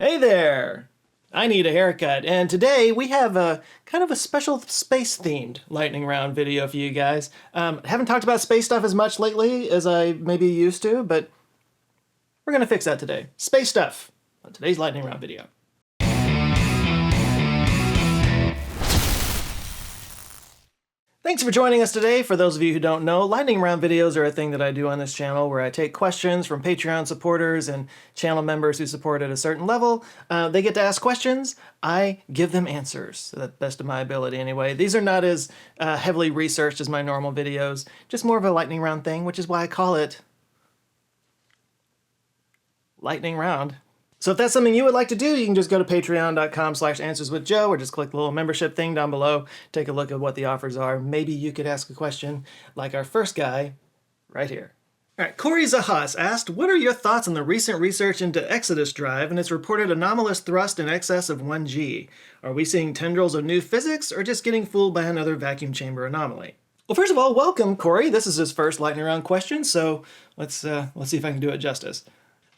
Hey there! I need a haircut, and today we have a kind of a special space-themed lightning round video for you guys. Haven't talked about space stuff as much lately as I maybe used to, but we're gonna fix that today. Space stuff on today's lightning round video. Thanks for joining us today. For those of you who don't know, lightning round videos are a thing that I do on this channel where I take questions from Patreon supporters and channel members who support at a certain level. They get to ask questions. I give them answers, to the best of my ability anyway. These are not as heavily researched as my normal videos, just more of a lightning round thing, which is why I call it lightning round. So if that's something you would like to do, you can just go to patreon.com/answerswithjoe or just click the little membership thing down below. Take a look at what the offers are. Maybe you could ask a question like our first guy right here. All right, Corey Zahas asked, what are your thoughts on the recent research into Exodus drive and its reported anomalous thrust in excess of 1G? Are we seeing tendrils of new physics or just getting fooled by another vacuum chamber anomaly? Well, first of all, welcome, Corey. This is his first lightning round question, so let's see if I can do it justice.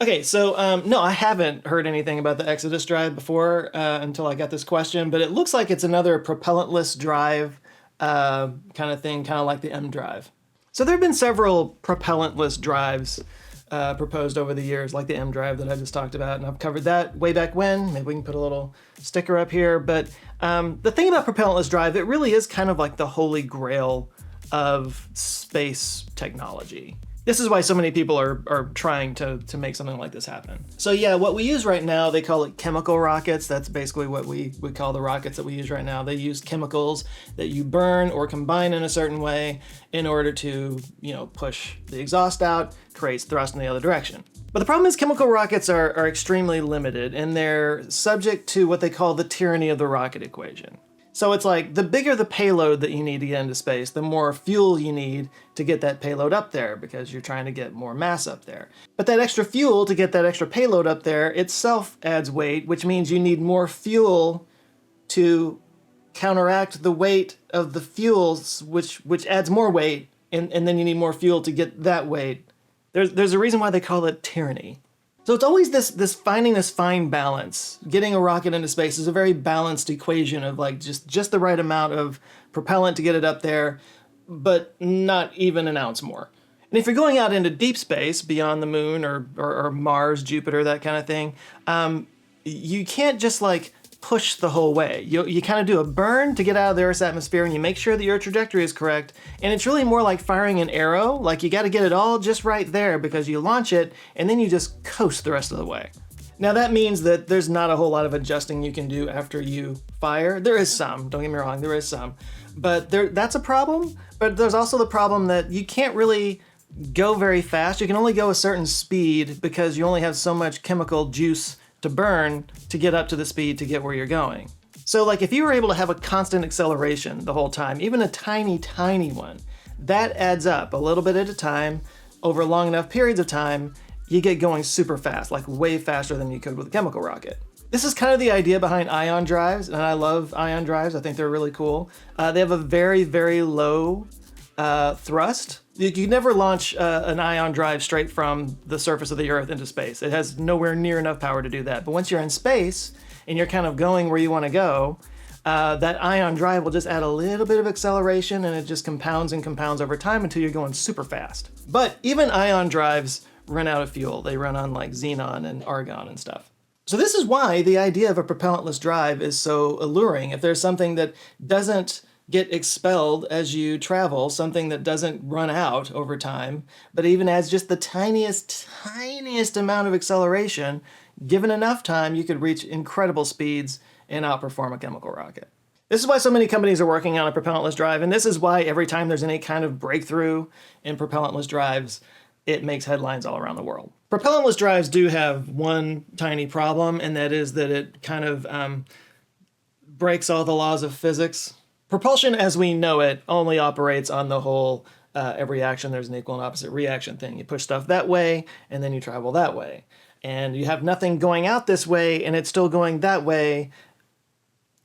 Okay, so no, I haven't heard anything about the Exodus drive before until I got this question, but it looks like it's another propellant-less drive kind of thing, kind of like the M drive. So there have been several propellant-less drives proposed over the years, like the M drive that I just talked about, and I've covered that way back when. Maybe we can put a little sticker up here, but the thing about propellant-less drive, it really is kind of like the holy grail of space technology. This is why so many people are trying to make something like this happen. So yeah, what we use right now, they call it chemical rockets. That's basically what we call the rockets that we use right now. They use chemicals that you burn or combine in a certain way in order to, push the exhaust out, creates thrust in the other direction. But the problem is chemical rockets are extremely limited, and they're subject to what they call the tyranny of the rocket equation. So it's like, the bigger the payload that you need to get into space, the more fuel you need to get that payload up there, because you're trying to get more mass up there. But that extra fuel to get that extra payload up there itself adds weight, which means you need more fuel to counteract the weight of the fuels, which adds more weight, and then you need more fuel to get that weight. There's a reason why they call it tyranny. So it's always this finding this fine balance. Getting a rocket into space is a very balanced equation of like just the right amount of propellant to get it up there, but not even an ounce more. And if you're going out into deep space, beyond the moon or Mars, Jupiter, that kind of thing, you can't just like push the whole way. You kind of do a burn to get out of the Earth's atmosphere, and you make sure that your trajectory is correct. And it's really more like firing an arrow. Like, you got to get it all just right there, because you launch it and then you just coast the rest of the way. Now that means that there's not a whole lot of adjusting you can do after you fire. There is some, don't get me wrong, there is some. But that's a problem. But there's also the problem that you can't really go very fast. You can only go a certain speed because you only have so much chemical juice to burn to get up to the speed to get where you're going. So like, if you were able to have a constant acceleration the whole time, even a tiny, tiny one, that adds up a little bit at a time over long enough periods of time, you get going super fast, like way faster than you could with a chemical rocket. This is kind of the idea behind ion drives, and I love ion drives. I think they're really cool. They have a very, very low thrust. You can never launch an ion drive straight from the surface of the Earth into space. It has nowhere near enough power to do that. But once you're in space and you're kind of going where you want to go, that ion drive will just add a little bit of acceleration, and it just compounds and compounds over time until you're going super fast. But even ion drives run out of fuel. They run on like xenon and argon and stuff. So this is why the idea of a propellant-less drive is so alluring. If there's something that doesn't get expelled as you travel, something that doesn't run out over time, but even adds just the tiniest amount of acceleration, given enough time, you could reach incredible speeds and outperform a chemical rocket. This is why so many companies are working on a propellant-less drive, and this is why every time there's any kind of breakthrough in propellant-less drives, it makes headlines all around the world. Propellant-less drives do have one tiny problem, and that is that it kind of breaks all the laws of physics. Propulsion as we know it only operates on the whole every action there's an equal and opposite reaction thing. You push stuff that way and then you travel that way. And you have nothing going out this way and it's still going that way.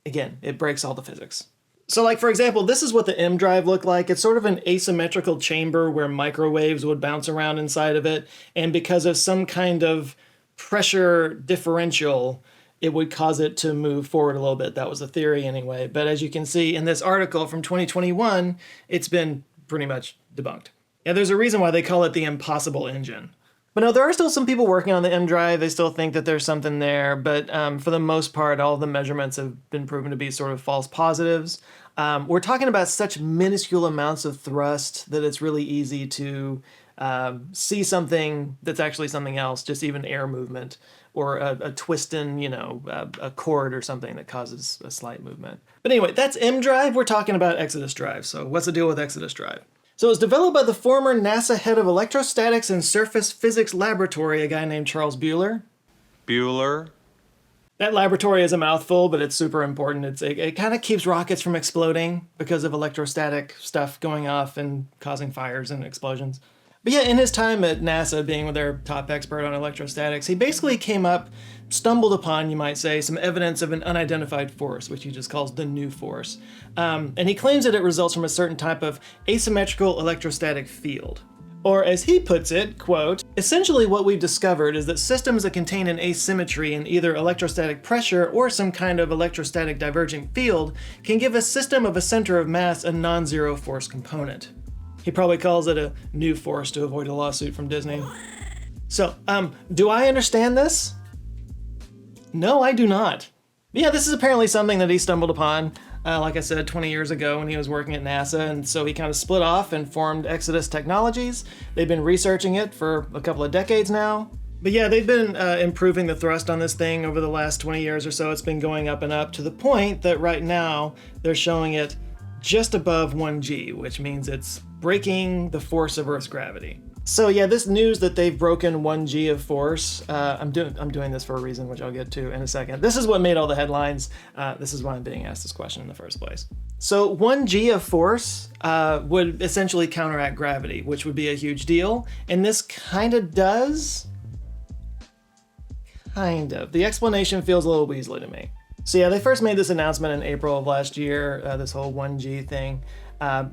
Again, it breaks all the physics. So like, for example, this is what the M drive looked like. It's sort of an asymmetrical chamber where microwaves would bounce around inside of it. And because of some kind of pressure differential, it would cause it to move forward a little bit. That was the theory anyway. But as you can see in this article from 2021, it's been pretty much debunked. Yeah, there's a reason why they call it the impossible engine. But no, there are still some people working on the M drive. They still think that there's something there. But for the most part, all the measurements have been proven to be sort of false positives. We're talking about such minuscule amounts of thrust that it's really easy to see something that's actually something else, just even air movement or a twist in, a cord or something that causes a slight movement. But anyway, that's M drive. We're talking about Exodus drive. So what's the deal with Exodus drive? So it was developed by the former NASA head of electrostatics and surface physics laboratory, a guy named Charles Bueller. Bueller? That laboratory is a mouthful, but it's super important. It kind of keeps rockets from exploding because of electrostatic stuff going off and causing fires and explosions. But yeah, in his time at NASA, being their top expert on electrostatics, he basically stumbled upon, you might say, some evidence of an unidentified force, which he just calls the new force. And he claims that it results from a certain type of asymmetrical electrostatic field. Or as he puts it, quote, essentially what we've discovered is that systems that contain an asymmetry in either electrostatic pressure or some kind of electrostatic diverging field can give a system of a center of mass a non-zero force component. He probably calls it a new force to avoid a lawsuit from Disney. So, do I understand this? No, I do not. Yeah, this is apparently something that he stumbled upon, like I said, 20 years ago when he was working at NASA, and so he kind of split off and formed Exodus Technologies. They've been researching it for a couple of decades now. But yeah, they've been improving the thrust on this thing over the last 20 years or so. It's been going up and up to the point that right now they're showing it just above 1G, which means it's breaking the force of Earth's gravity. So yeah, this news that they've broken 1G of force, I'm doing this for a reason, which I'll get to in a second. This is what made all the headlines. This is why I'm being asked this question in the first place. So 1G of force would essentially counteract gravity, which would be a huge deal. And this kind of does. Kind of. The explanation feels a little weaselly to me. So yeah, they first made this announcement in April of last year, this whole 1G thing.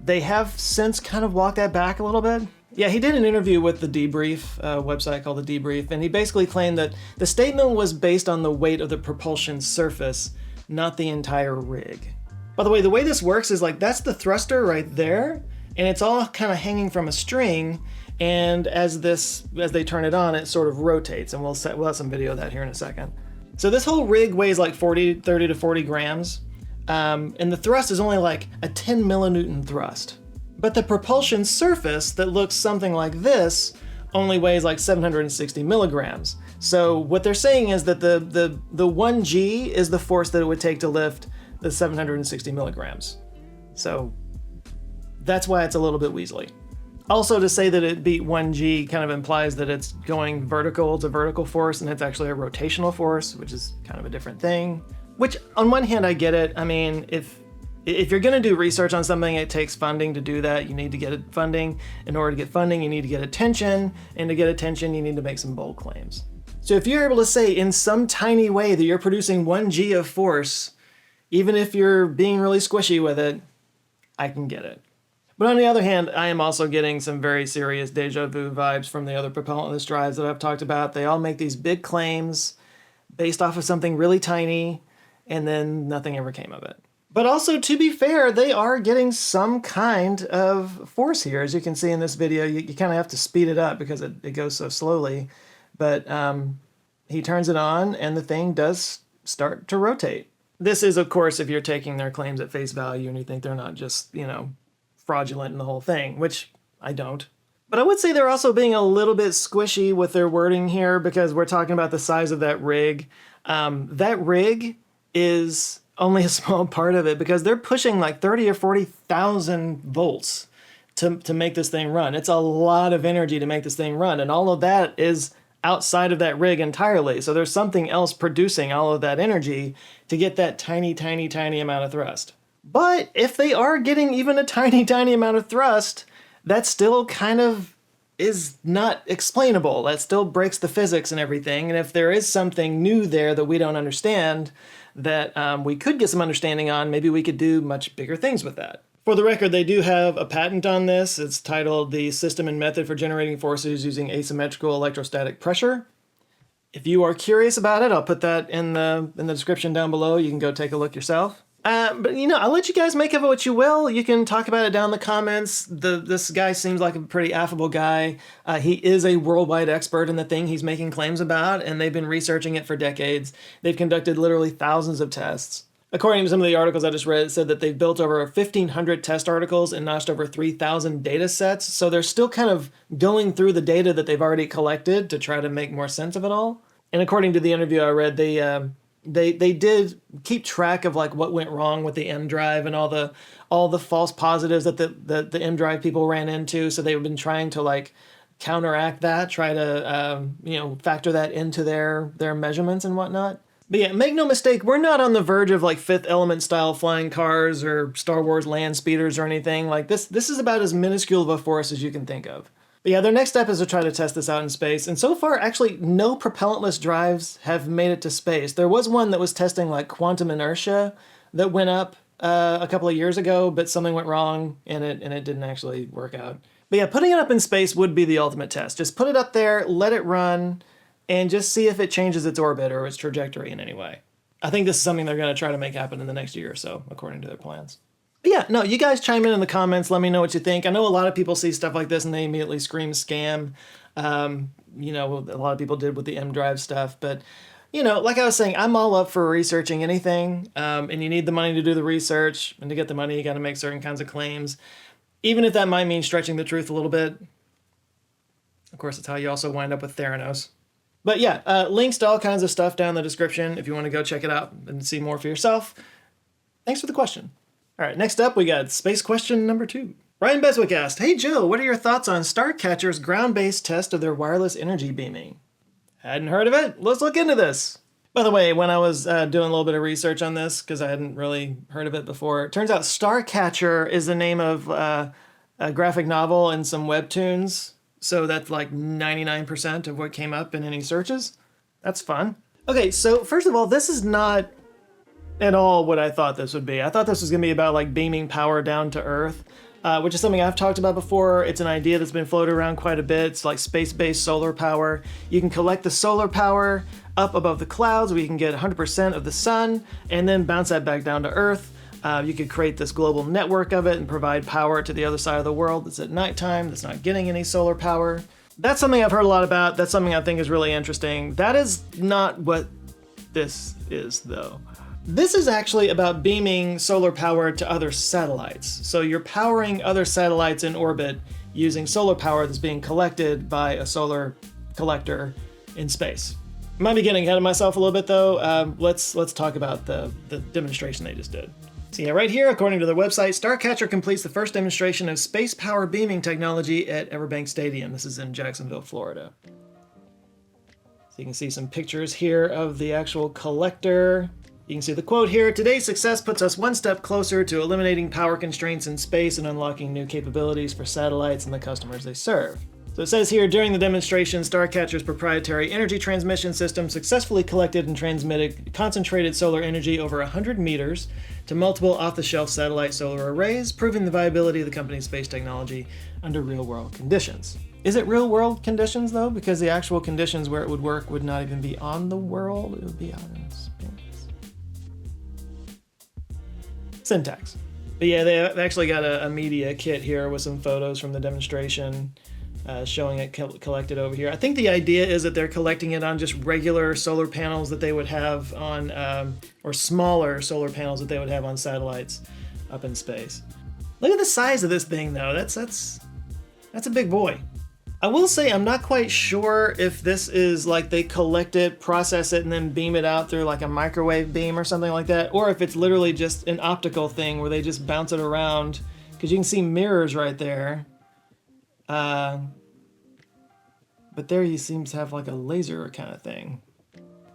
They have since kind of walked that back a little bit. Yeah, he did an interview with The Debrief, a website called The Debrief, and he basically claimed that the statement was based on the weight of the propulsion surface, not the entire rig. By the way this works is like that's the thruster right there, and it's all kind of hanging from a string, and as they turn it on, it sort of rotates, and we'll have some video of that here in a second. So this whole rig weighs like 30 to 40 grams, and the thrust is only like a 10 millinewton thrust. But the propulsion surface that looks something like this only weighs like 760 milligrams. So what they're saying is that the 1G is the force that it would take to lift the 760 milligrams. So that's why it's a little bit weaselly. Also, to say that it beat 1G kind of implies that it's going vertical. It's a vertical force, and it's actually a rotational force, which is kind of a different thing. Which, on one hand, I get it. I mean, if you're going to do research on something, it takes funding to do that. You need to get funding. In order to get funding, you need to get attention. And to get attention, you need to make some bold claims. So if you're able to say in some tiny way that you're producing 1G of force, even if you're being really squishy with it, I can get it. But on the other hand, I am also getting some very serious deja vu vibes from the other propellant-less drives that I've talked about. They all make these big claims based off of something really tiny, and then nothing ever came of it. But also, to be fair, they are getting some kind of force here. As you can see in this video, you kind of have to speed it up because it goes so slowly. But he turns it on, and the thing does start to rotate. This is, of course, if you're taking their claims at face value and you think they're not just, fraudulent in the whole thing, which I don't. But I would say they're also being a little bit squishy with their wording here because we're talking about the size of that rig. That rig is only a small part of it because they're pushing like 30 or 40,000 volts to make this thing run. It's a lot of energy to make this thing run, and all of that is outside of that rig entirely. So there's something else producing all of that energy to get that tiny, tiny, tiny amount of thrust. But if they are getting even a tiny, tiny amount of thrust, that still kind of is not explainable. That still breaks the physics and everything. And if there is something new there that we don't understand, that we could get some understanding on, maybe we could do much bigger things with that. For the record, they do have a patent on this. It's titled The System and Method for Generating Forces Using Asymmetrical Electrostatic Pressure. If you are curious about it, I'll put that in the description down below. You can go take a look yourself. But I'll let you guys make of it what you will. You can talk about it down in the comments. This guy seems like a pretty affable guy. He is a worldwide expert in the thing he's making claims about, and they've been researching it for decades. They've conducted literally thousands of tests. According to some of the articles I just read, it said that they've built over 1,500 test articles and notched over 3,000 data sets. So they're still kind of going through the data that they've already collected to try to make more sense of it all. And according to the interview I read, they did keep track of like what went wrong with the M drive and all the false positives that the M drive people ran into. So they've been trying to like counteract that, try to factor that into their measurements and whatnot. But yeah, make no mistake, we're not on the verge of like Fifth Element style flying cars or Star Wars land speeders or anything. Like this is about as minuscule of a force as you can think of. But yeah, their next step is to try to test this out in space. And so far, actually, no propellant-less drives have made it to space. There was one that was testing like quantum inertia that went up a couple of years ago, but something went wrong and it didn't actually work out. But yeah, putting it up in space would be the ultimate test. Just put it up there, let it run, and just see if it changes its orbit or its trajectory in any way. I think this is something they're going to try to make happen in the next year or so, according to their plans. But yeah, no, you guys chime in the comments. Let me know what you think. I know a lot of people see stuff like this and they immediately scream scam. A lot of people did with the M drive stuff. But, like I was saying, I'm all up for researching anything. And you need the money to do the research. And to get the money, you got to make certain kinds of claims. Even if that might mean stretching the truth a little bit. Of course, it's how you also wind up with Theranos. But yeah, links to all kinds of stuff down in the description if you want to go check it out and see more for yourself. Thanks for the question. All right, next up we got space question number 2. Ryan Beswick asked, "Hey Joe, what are your thoughts on Starcatcher's ground-based test of their wireless energy beaming?" Hadn't heard of it? Let's look into this. By the way, when I was doing a little bit of research on this, because I hadn't really heard of it before, it turns out Starcatcher is the name of a graphic novel and some webtoons. So that's like 99% of what came up in any searches. That's fun. Okay, so first of all, this is not at all what I thought this would be. I thought this was going to be about like beaming power down to Earth, which is something I've talked about before. It's an idea that's been floated around quite a bit. It's like space-based solar power. You can collect the solar power up above the clouds where you can get 100% of the sun and then bounce that back down to Earth. You could create this global network of it and provide power to the other side of the world that's at nighttime, that's not getting any solar power. That's something I've heard a lot about. That's something I think is really interesting. That is not what this is, though. This is actually about beaming solar power to other satellites. So you're powering other satellites in orbit using solar power that's being collected by a solar collector in space. Might be getting ahead of myself a little bit though. Let's talk about the demonstration they just did. So yeah, right here, according to their website, Starcatcher completes the first demonstration of space power beaming technology at Everbank Stadium. This is in Jacksonville, Florida. So you can see some pictures here of the actual collector. You can see the quote here: "Today's success puts us one step closer to eliminating power constraints in space and unlocking new capabilities for satellites and the customers they serve." So it says here, during the demonstration, Starcatcher's proprietary energy transmission system successfully collected and transmitted concentrated solar energy over 100 meters to multiple off-the-shelf satellite solar arrays, proving the viability of the company's space technology under real-world conditions. Is it real-world conditions, though? Because the actual conditions where it would work would not even be on the world, it would be out in space. Syntax. But yeah, they actually got a media kit here with some photos from the demonstration showing it collected over here. I think the idea is that they're collecting it on just regular solar panels that they would have on, or smaller solar panels that they would have on satellites up in space. Look at the size of this thing though, that's a big boy. I will say I'm not quite sure if this is like they collect it, process it, and then beam it out through like a microwave beam or something like that, or if it's literally just an optical thing where they just bounce it around, because you can see mirrors right there. But there he seems to have like a laser kind of thing.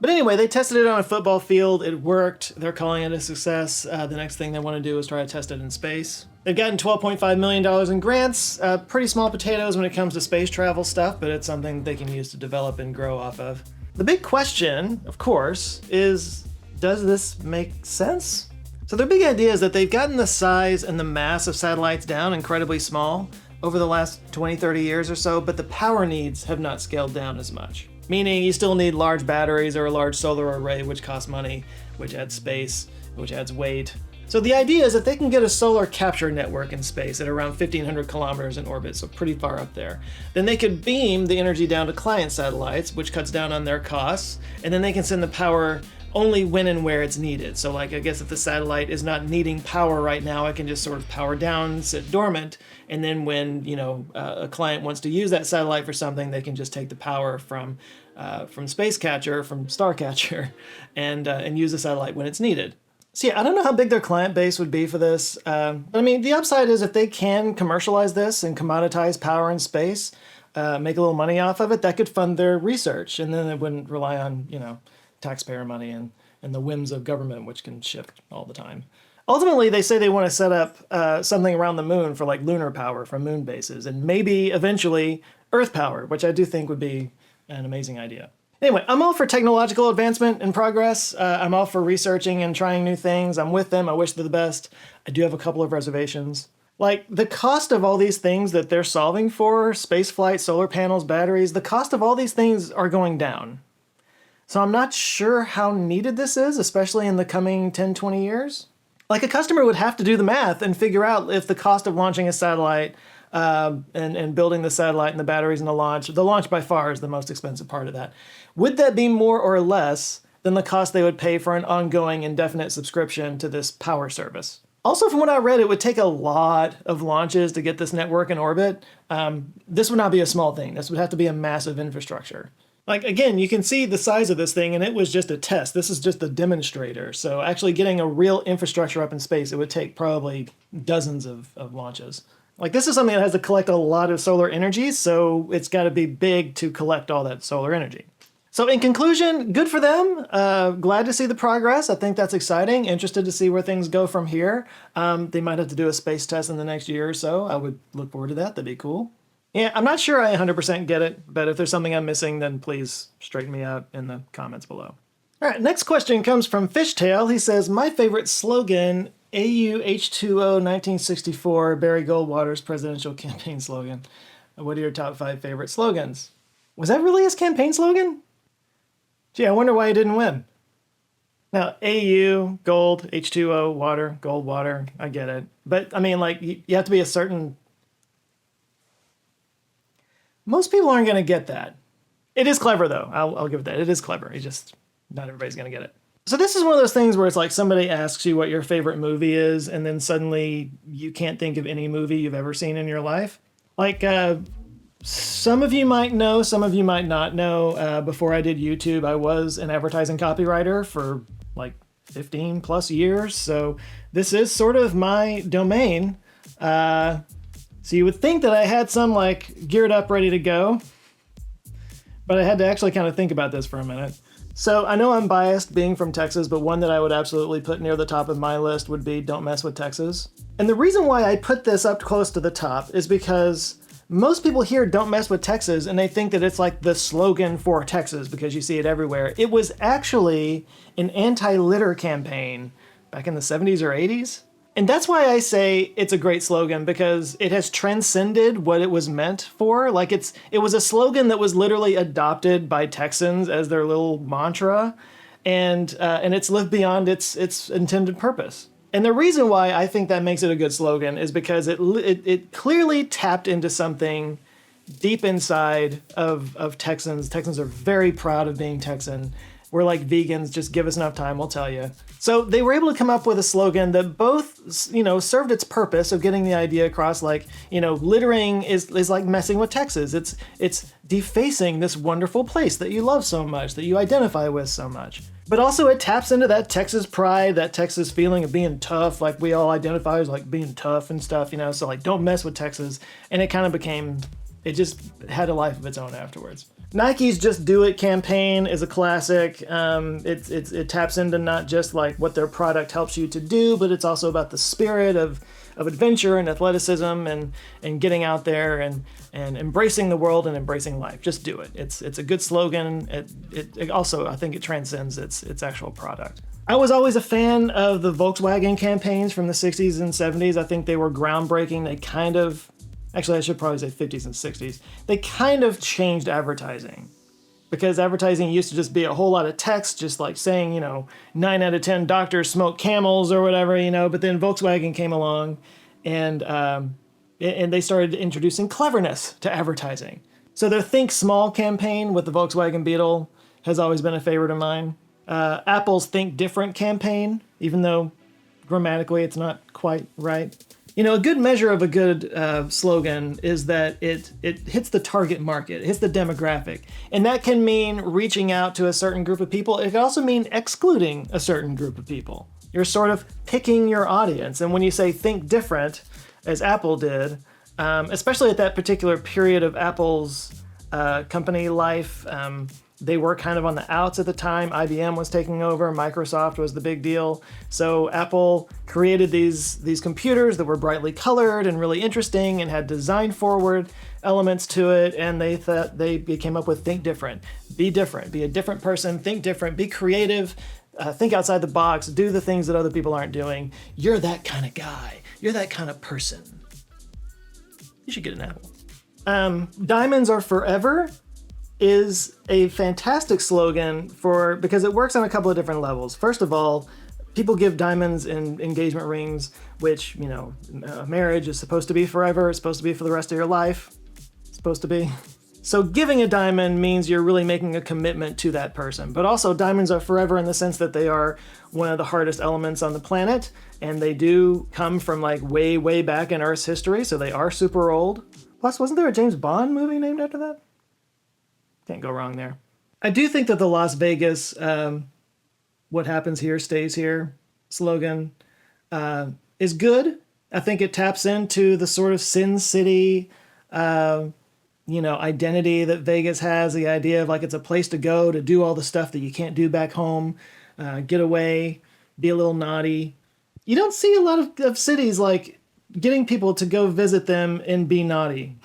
But anyway, they tested it on a football field. It worked. They're calling it a success. The next thing they want to do is try to test it in space. They've gotten $12.5 million in grants. Pretty small potatoes when it comes to space travel stuff, but it's something they can use to develop and grow off of. The big question, of course, is does this make sense? So their big idea is that they've gotten the size and the mass of satellites down incredibly small over the last 20, 30 years or so, but the power needs have not scaled down as much. meaning you still need large batteries or a large solar array, which costs money, which adds space, which adds weight. So the idea is that they can get a solar capture network in space at around 1,500 kilometers in orbit, so pretty far up there. Then they could beam the energy down to client satellites, which cuts down on their costs, and then they can send the power only when and where it's needed. So like, I guess if the satellite is not needing power right now, it can just sort of power down, sit dormant, and then when, a client wants to use that satellite for something, they can just take the power from Spacecatcher, from Starcatcher, and use the satellite when it's needed. So yeah, I don't know how big their client base would be for this. But I mean, the upside is if they can commercialize this and commoditize power in space, make a little money off of it, that could fund their research. And then they wouldn't rely on, taxpayer money and the whims of government, which can shift all the time. Ultimately, they say they want to set up something around the moon for like lunar power from moon bases, and maybe eventually Earth power, which I do think would be an amazing idea. Anyway, I'm all for technological advancement and progress. I'm all for researching and trying new things. I'm with them. I wish them the best. I do have a couple of reservations. Like, the cost of all these things that they're solving for, spaceflight, solar panels, batteries, the cost of all these things are going down. So I'm not sure how needed this is, especially in the coming 10, 20 years. Like, a customer would have to do the math and figure out if the cost of launching a satellite and building the satellite and the batteries and the launch by far is the most expensive part of that. Would that be more or less than the cost they would pay for an ongoing indefinite subscription to this power service? Also, from what I read, it would take a lot of launches to get this network in orbit. This would not be a small thing. This would have to be a massive infrastructure. Like, again, you can see the size of this thing, and it was just a test. This is just a demonstrator. So actually getting a real infrastructure up in space, it would take probably dozens of launches. Like, this is something that has to collect a lot of solar energy, so it's got to be big to collect all that solar energy. So in conclusion, good for them. Glad to see the progress. I think that's exciting. Interested to see where things go from here. They might have to do a space test in the next year or so. I would look forward to that. That'd be cool. Yeah, I'm not sure I 100% get it, but if there's something I'm missing, then please straighten me out in the comments below. All right, next question comes from Fishtail. He says, my favorite slogan, AU H2O 1964, Barry Goldwater's presidential campaign slogan. What are your top 5 favorite slogans? Was that really his campaign slogan? Gee, I wonder why he didn't win. Now, AU, gold, H2O, water, gold, water, I get it. But, I mean, like, you have to be a certain... Most people aren't going to get that. It is clever, though. I'll give it that. It is clever. It's just not everybody's going to get it. So this is one of those things where it's like somebody asks you what your favorite movie is, and then suddenly you can't think of any movie you've ever seen in your life. Like, some of you might know, some of you might not know. Before I did YouTube, I was an advertising copywriter for like 15 plus years. So this is sort of my domain. So you would think that I had some like geared up, ready to go, but I had to actually kind of think about this for a minute. So I know I'm biased being from Texas, but one that I would absolutely put near the top of my list would be Don't Mess with Texas. And the reason why I put this up close to the top is because most people hear Don't Mess with Texas and they think that it's like the slogan for Texas because you see it everywhere. It was actually an anti-litter campaign back in the 70s or 80s. And that's why I say it's a great slogan, because it has transcended what it was meant for. Like, it was a slogan that was literally adopted by Texans as their little mantra, and it's lived beyond its intended purpose. And the reason why I think that makes it a good slogan is because it clearly tapped into something deep inside of Texans. Texans are very proud of being Texan. We're like vegans, just give us enough time, we'll tell you. So they were able to come up with a slogan that both, served its purpose of getting the idea across, like, littering is like messing with Texas. It's defacing this wonderful place that you love so much, that you identify with so much. But also it taps into that Texas pride, that Texas feeling of being tough, like we all identify as like being tough and stuff, so like don't mess with Texas. And it kind of it just had a life of its own afterwards. Nike's Just Do It campaign is a classic. It taps into not just like what their product helps you to do, but it's also about the spirit of adventure and athleticism and getting out there and embracing the world and embracing life. Just do it. It's a good slogan. It also, I think it transcends its actual product. I was always a fan of the Volkswagen campaigns from the 60s and 70s. I think they were groundbreaking. Actually, I should probably say 50s and 60s. They kind of changed advertising. because advertising used to just be a whole lot of text, just like saying, 9 out of 10 doctors smoke Camels or whatever, but then Volkswagen came along and they started introducing cleverness to advertising. So their Think Small campaign with the Volkswagen Beetle has always been a favorite of mine. Apple's Think Different campaign, even though grammatically it's not quite right. A good measure of a good slogan is that it hits the target market, it hits the demographic. And that can mean reaching out to a certain group of people. It can also mean excluding a certain group of people. You're sort of picking your audience. And when you say think different, as Apple did, especially at that particular period of Apple's company life, they were kind of on the outs at the time. IBM was taking over. Microsoft was the big deal. So Apple created these computers that were brightly colored and really interesting and had design-forward elements to it. And they came up with Think Different. Be a different person, think different, be creative, think outside the box, do the things that other people aren't doing. You're that kind of guy. You're that kind of person. You should get an Apple. Diamonds are forever is a fantastic slogan because it works on a couple of different levels. First of all, people give diamonds in engagement rings, which, a marriage is supposed to be forever. It's supposed to be for the rest of your life. It's supposed to be. So giving a diamond means you're really making a commitment to that person. But also diamonds are forever in the sense that they are one of the hardest elements on the planet. And they do come from like way, way back in Earth's history. So they are super old. Plus, wasn't there a James Bond movie named after that? Can't go wrong there. I do think that the Las Vegas, what happens here stays here slogan is good. I think it taps into the sort of Sin City, identity that Vegas has, the idea of like it's a place to go to do all the stuff that you can't do back home, get away, be a little naughty. You don't see a lot of cities like getting people to go visit them and be naughty.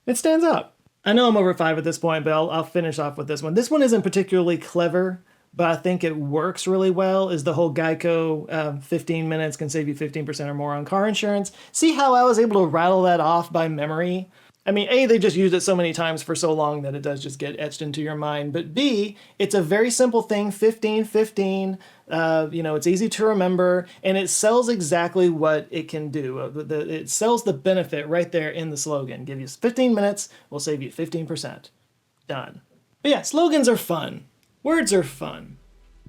It stands out. I know I'm over 5 at this point, but I'll finish off with this one. This one isn't particularly clever, but I think it works really well, is the whole Geico 15 minutes can save you 15% or more on car insurance. See how I was able to rattle that off by memory? I mean, A, they just used it so many times for so long that it does just get etched into your mind. But B, it's a very simple thing, 15, 15. It's easy to remember, and it sells exactly what it can do. It sells the benefit right there in the slogan. Give you 15 minutes, we'll save you 15%. Done. But yeah, slogans are fun. Words are fun.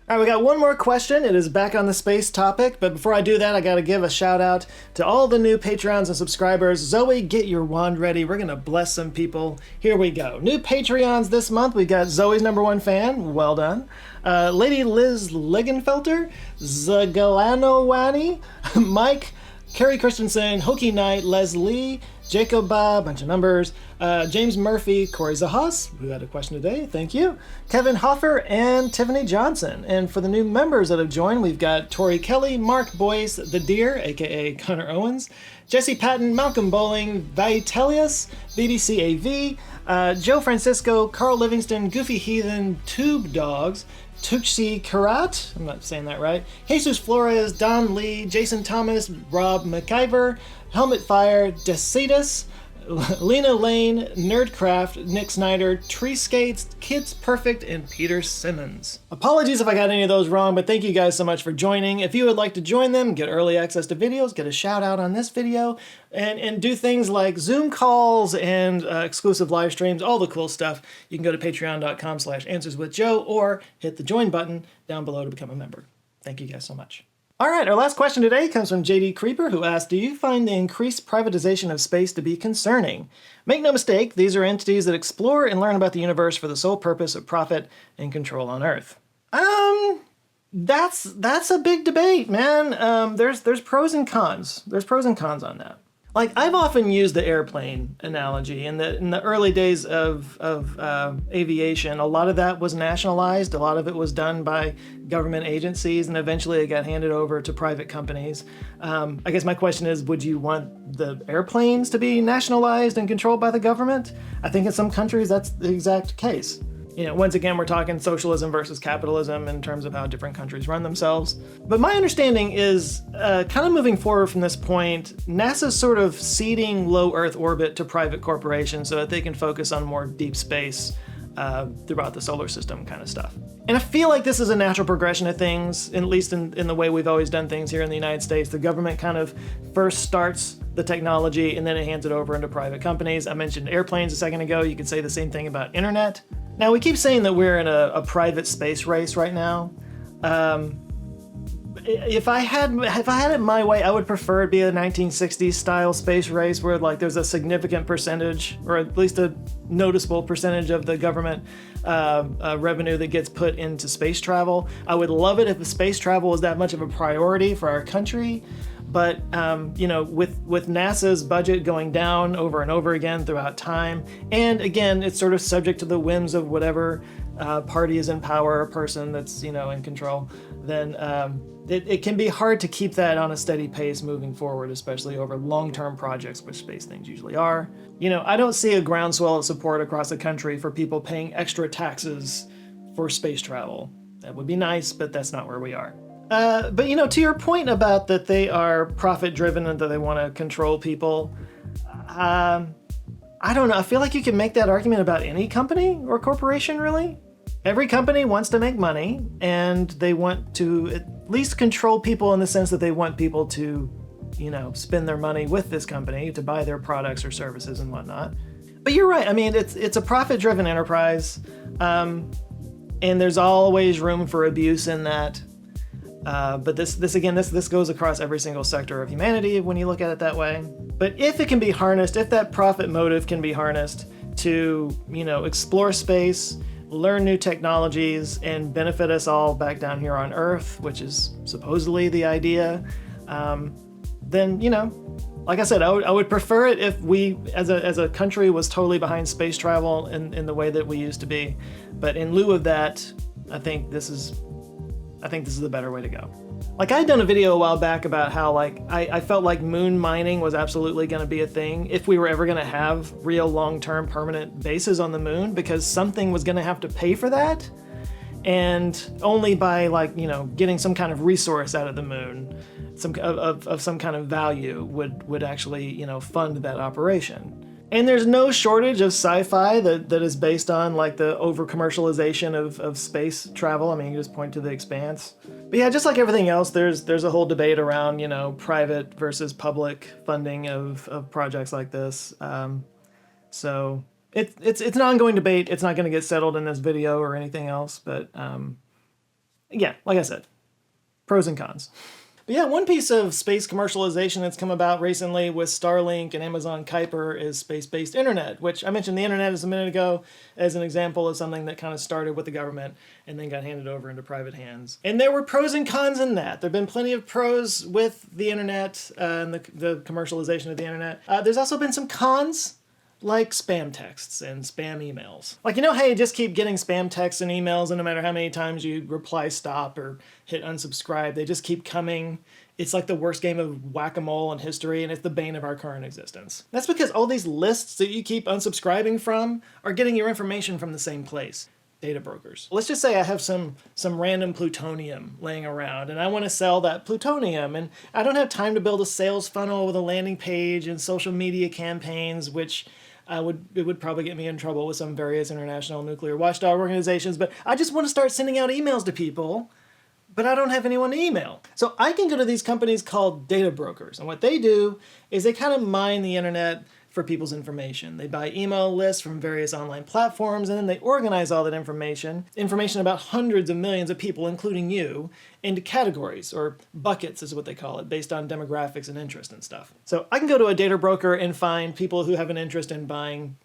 All right, we got one more question. It is back on the space topic, but before I do that, I got to give a shout out to all the new Patreons and subscribers. Zoe, get your wand ready. We're going to bless some people. Here we go. New Patreons this month. We've got Zoe's #1 fan. Well done. Lady Liz Legenfelter, Zagalanowani, Mike, Carrie Christensen, Hokey Knight, Leslie, Jacob, bunch of numbers, James Murphy, Corey Zahas, who had a question today, thank you, Kevin Hoffer, and Tiffany Johnson. And for the new members that have joined, we've got Tori Kelly, Mark Boyce, The Deer, aka Connor Owens, Jesse Patton, Malcolm Bowling, Vitelius, BDCAV, Joe Francisco, Carl Livingston, Goofy Heathen, Tube Dogs, Tuxi Karat, I'm not saying that right, Jesus Flores, Don Lee, Jason Thomas, Rob McIver, Helmet Fire, Decitus, Lena Lane, Nerdcraft, Nick Snyder, Tree Skates, Kids Perfect, and Peter Simmons. Apologies if I got any of those wrong, but thank you guys so much for joining. If you would like to join them, get early access to videos, get a shout out on this video, and do things like Zoom calls and exclusive live streams, all the cool stuff, you can go to patreon.com/answerswithjoe or hit the join button down below to become a member. Thank you guys so much. All right, our last question today comes from JD Creeper, who asked, do you find the increased privatization of space to be concerning? Make no mistake, these are entities that explore and learn about the universe for the sole purpose of profit and control on Earth. That's a big debate, man. There's pros and cons. There's pros and cons on that. Like, I've often used the airplane analogy. In the early days of aviation, a lot of that was nationalized. A lot of it was done by government agencies, and eventually it got handed over to private companies. I guess my question is, would you want the airplanes to be nationalized and controlled by the government? I think in some countries that's the exact case. Once again, we're talking socialism versus capitalism in terms of how different countries run themselves. But my understanding is, kind of moving forward from this point, NASA's sort of ceding low Earth orbit to private corporations so that they can focus on more deep space throughout the solar system kind of stuff. And I feel like this is a natural progression of things, at least in the way we've always done things here in the United States. The government kind of first starts the technology and then it hands it over into private companies. I mentioned airplanes a second ago. You could say the same thing about internet. Now, we keep saying that we're in a private space race right now. If I had it my way, I would prefer it be a 1960s style space race where like there's a significant percentage, or at least a noticeable percentage of the government revenue that gets put into space travel. I would love it if the space travel was that much of a priority for our country. But, with NASA's budget going down over and over again throughout time, and again, it's sort of subject to the whims of whatever party is in power or person that's, in control, then it can be hard to keep that on a steady pace moving forward, especially over long-term projects, which space things usually are. I don't see a groundswell of support across the country for people paying extra taxes for space travel. That would be nice, but that's not where we are. But to your point about that they are profit-driven and that they want to control people, I don't know. I feel like you can make that argument about any company or corporation, really. Every company wants to make money, and they want to at least control people in the sense that they want people to, spend their money with this company to buy their products or services and whatnot. But you're right. I mean, it's a profit-driven enterprise, and there's always room for abuse in that. But this goes across every single sector of humanity when you look at it that way. But if it can be harnessed, if that profit motive can be harnessed to, explore space, learn new technologies, and benefit us all back down here on Earth, which is supposedly the idea, then, like I said, I would prefer it if we, as a country, was totally behind space travel in the way that we used to be. But in lieu of that, I think this is the better way to go. Like, I had done a video a while back about how, I felt like moon mining was absolutely going to be a thing if we were ever going to have real long-term permanent bases on the moon, because something was going to have to pay for that. And only by, getting some kind of resource out of the moon, some kind of value would actually, fund that operation. And there's no shortage of sci-fi that is based on the over-commercialization of space travel. I mean, you just point to The Expanse. But yeah, just like everything else, there's a whole debate around, private versus public funding of projects like this. So it's an ongoing debate. It's not going to get settled in this video or anything else. But yeah, like I said, pros and cons. But yeah, one piece of space commercialization that's come about recently with Starlink and Amazon Kuiper is space-based internet, which I mentioned the internet just a minute ago as an example of something that kind of started with the government and then got handed over into private hands. And there were pros and cons in that. There have been plenty of pros with the internet and the commercialization of the internet. There's also been some cons, like spam texts and spam emails. How you just keep getting spam texts and emails, and no matter how many times you reply stop or hit unsubscribe, they just keep coming. It's like the worst game of whack-a-mole in history, and it's the bane of our current existence. That's because all these lists that you keep unsubscribing from are getting your information from the same place. Data brokers. Let's just say I have some random plutonium laying around and I want to sell that plutonium, and I don't have time to build a sales funnel with a landing page and social media campaigns, which it would probably get me in trouble with some various international nuclear watchdog organizations, but I just want to start sending out emails to people, but I don't have anyone to email. So I can go to these companies called data brokers, and what they do is they kind of mine the internet for people's information. They buy email lists from various online platforms, and then they organize all that information about hundreds of millions of people, including you, into categories, or buckets is what they call it, based on demographics and interest and stuff. So I can go to a data broker and find people who have an interest in buying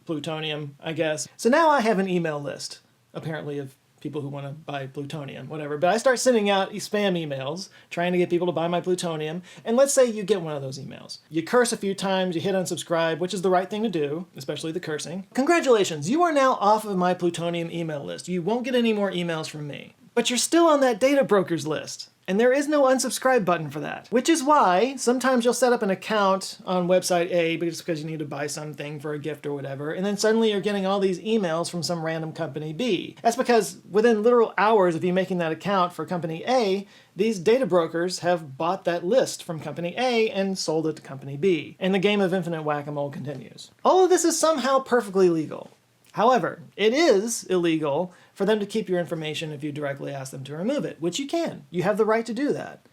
plutonium, I guess. So now I have an email list, apparently, of people who want to buy plutonium, whatever. But I start sending out spam emails, trying to get people to buy my plutonium. And let's say you get one of those emails. You curse a few times, you hit unsubscribe, which is the right thing to do, especially the cursing. Congratulations, you are now off of my plutonium email list. You won't get any more emails from me. But you're still on that data broker's list. And there is no unsubscribe button for that, which is why sometimes you'll set up an account on website A just because you need to buy something for a gift or whatever, and then suddenly you're getting all these emails from some random company B. That's because within literal hours of you making that account for company A, these data brokers have bought that list from company A and sold it to company B. And the game of infinite whack-a-mole continues. All of this is somehow perfectly legal. However, it is illegal for them to keep your information if you directly ask them to remove it, which you can. You have the right to do that.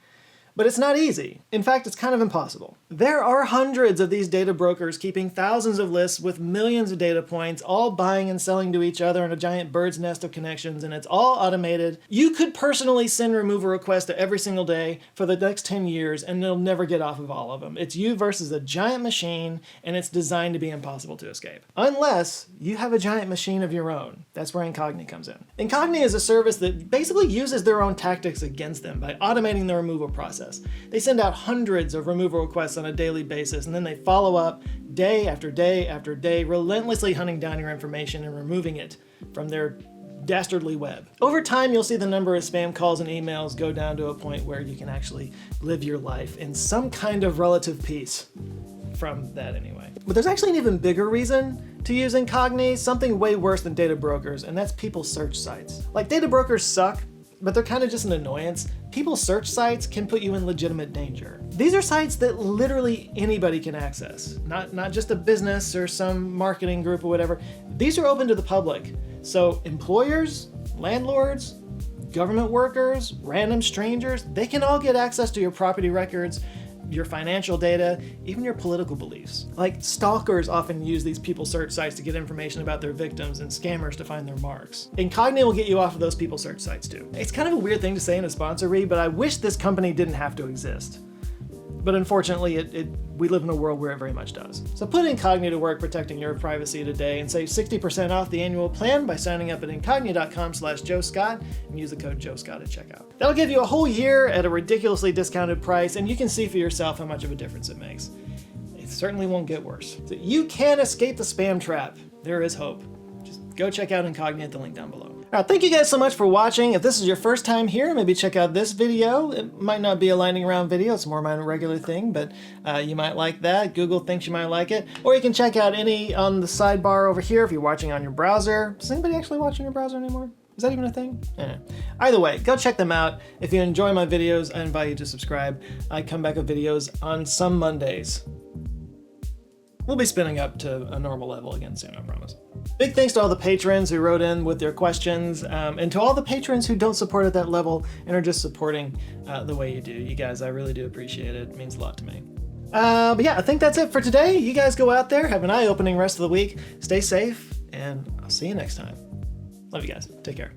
But it's not easy. In fact, it's kind of impossible. There are hundreds of these data brokers keeping thousands of lists with millions of data points, all buying and selling to each other in a giant bird's nest of connections, and it's all automated. You could personally send removal requests to every single day for the next 10 years, and they'll never get off of all of them. It's you versus a giant machine, and it's designed to be impossible to escape. Unless you have a giant machine of your own. That's where Incogni comes in. Incogni is a service that basically uses their own tactics against them by automating the removal process. They send out hundreds of removal requests on a daily basis, and then they follow up day after day after day, relentlessly hunting down your information and removing it from their dastardly web. Over time, you'll see the number of spam calls and emails go down to a point where you can actually live your life in some kind of relative peace from that anyway. But there's actually an even bigger reason to use Incogni, something way worse than data brokers, and that's people search sites. Like, data brokers suck, but they're kind of just an annoyance. People search sites can put you in legitimate danger. These are sites that literally anybody can access, not just a business or some marketing group or whatever. These are open to the public. So employers, landlords, government workers, random strangers, they can all get access to your property records, your financial data, even your political beliefs. Like, stalkers often use these people search sites to get information about their victims, and scammers to find their marks. Incogni will get you off of those people search sites too. It's kind of a weird thing to say in a sponsor read, but I wish this company didn't have to exist. But unfortunately, we live in a world where it very much does. So put Incogni to work protecting your privacy today and save 60% off the annual plan by signing up at incogni.com/JoeScott and use the code JoeScott at checkout. That'll give you a whole year at a ridiculously discounted price, and you can see for yourself how much of a difference it makes. It certainly won't get worse. So you can escape the spam trap. There is hope. Just go check out Incogni at the link down below. All right, thank you guys so much for watching. If this is your first time here, maybe check out this video. It might not be a lightning round video, it's more my regular thing, but you might like that. Google thinks you might like it. Or you can check out any on the sidebar over here if you're watching on your browser. Does anybody actually watch on your browser anymore? Is that even a thing? Either way, go check them out. If you enjoy my videos, I invite you to subscribe. I come back with videos on some Mondays. We'll be spinning up to a normal level again soon, I promise. Big thanks to all the patrons who wrote in with their questions, and to all the patrons who don't support at that level and are just supporting the way you do. You guys, I really do appreciate it. It means a lot to me. But yeah, I think that's it for today. You guys go out there, have an eye-opening rest of the week, stay safe, and I'll see you next time. Love you guys. Take care.